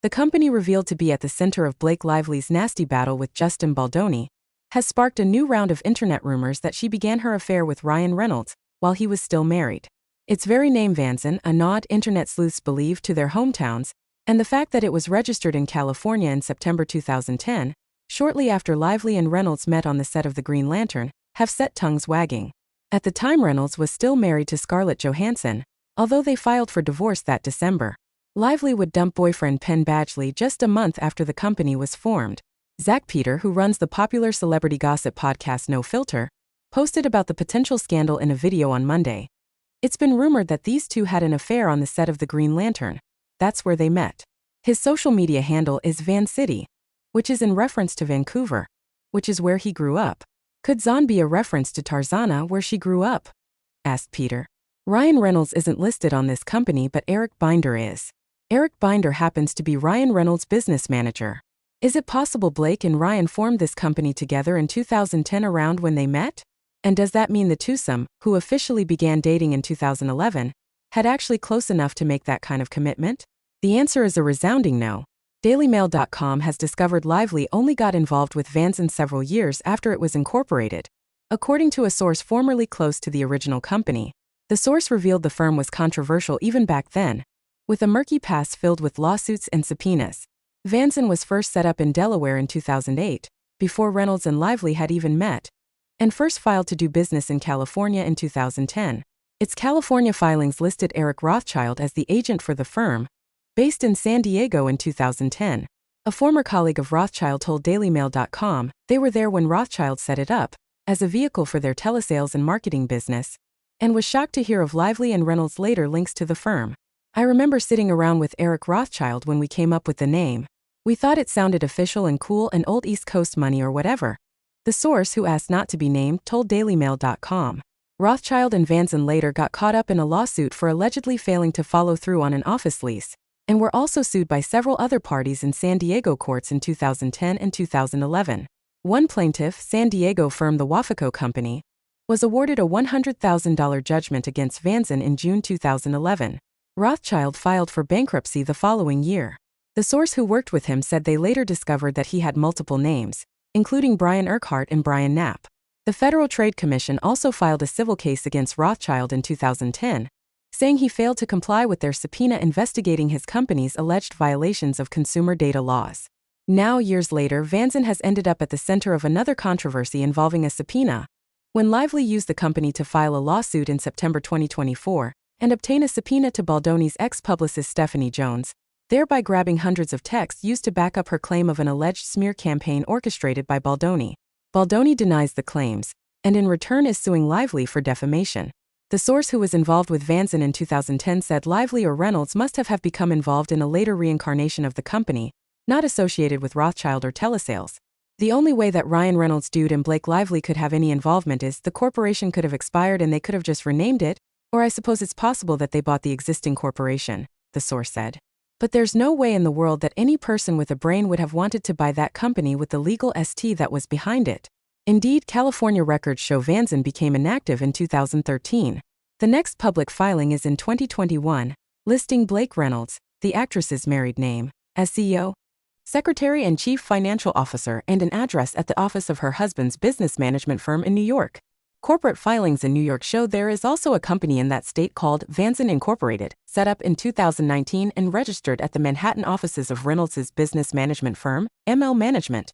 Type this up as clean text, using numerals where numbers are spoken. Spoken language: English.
the company revealed to be at the center of Blake Lively's nasty battle with Justin Baldoni, has sparked a new round of internet rumors that she began her affair with Ryan Reynolds while he was still married. Its very name Vanson, a nod internet sleuths believe to their hometowns, and the fact that it was registered in California in September 2010, shortly after Lively and Reynolds met on the set of The Green Lantern, have set tongues wagging. At the time, Reynolds was still married to Scarlett Johansson, although they filed for divorce that December. Lively would dump boyfriend Penn Badgley just a month after the company was formed. Zach Peter, who runs the popular celebrity gossip podcast No Filter, posted about the potential scandal in a video on Monday. It's been rumored that these two had an affair on the set of The Green Lantern. That's where they met. His social media handle is Van City, which is in reference to Vancouver, which is where he grew up. Could Zahn be a reference to Tarzana, where she grew up? Asked Peter. Ryan Reynolds isn't listed on this company, but Eric Binder is. Eric Binder happens to be Ryan Reynolds' business manager. Is it possible Blake and Ryan formed this company together in 2010 around when they met? And does that mean the twosome, who officially began dating in 2011, had actually close enough to make that kind of commitment? The answer is a resounding no. DailyMail.com has discovered Lively only got involved with Vanson several years after it was incorporated. According to a source formerly close to the original company, the source revealed the firm was controversial even back then, with a murky past filled with lawsuits and subpoenas. Vanson was first set up in Delaware in 2008, before Reynolds and Lively had even met, and first filed to do business in California in 2010. Its California filings listed Eric Rothschild as the agent for the firm, based in San Diego in 2010. A former colleague of Rothschild told DailyMail.com they were there when Rothschild set it up, as a vehicle for their telesales and marketing business, and was shocked to hear of Lively and Reynolds' later links to the firm. I remember sitting around with Eric Rothschild when we came up with the name. We thought it sounded official and cool and old East Coast money or whatever. The source, who asked not to be named, told DailyMail.com. Rothschild and Vanson later got caught up in a lawsuit for allegedly failing to follow through on an office lease, and were also sued by several other parties in San Diego courts in 2010 and 2011. One plaintiff, San Diego firm The Wafaco Company, was awarded a $100,000 judgment against Vanson in June 2011. Rothschild filed for bankruptcy the following year. The source who worked with him said they later discovered that he had multiple names, including Brian Urquhart and Brian Knapp. The Federal Trade Commission also filed a civil case against Rothschild in 2010, saying he failed to comply with their subpoena investigating his company's alleged violations of consumer data laws. Now, years later, Vanson has ended up at the center of another controversy involving a subpoena, when Lively used the company to file a lawsuit in September 2024 and obtain a subpoena to Baldoni's ex-publicist Stephanie Jones, thereby grabbing hundreds of texts used to back up her claim of an alleged smear campaign orchestrated by Baldoni. Baldoni denies the claims, and in return is suing Lively for defamation. The source who was involved with Vanson in 2010 said Lively or Reynolds must have become involved in a later reincarnation of the company, not associated with Rothschild or telesales. The only way that Ryan Reynolds' dude and Blake Lively could have any involvement is the corporation could have expired and they could have just renamed it, or I suppose it's possible that they bought the existing corporation, the source said. But there's no way in the world that any person with a brain would have wanted to buy that company with the legal ST that was behind it. Indeed, California records show Vanson became inactive in 2013. The next public filing is in 2021, listing Blake Reynolds, the actress's married name, as CEO, Secretary and Chief Financial Officer, and an address at the office of her husband's business management firm in New York. Corporate filings in New York show there is also a company in that state called Vanson Incorporated, set up in 2019 and registered at the Manhattan offices of Reynolds' business management firm, ML Management.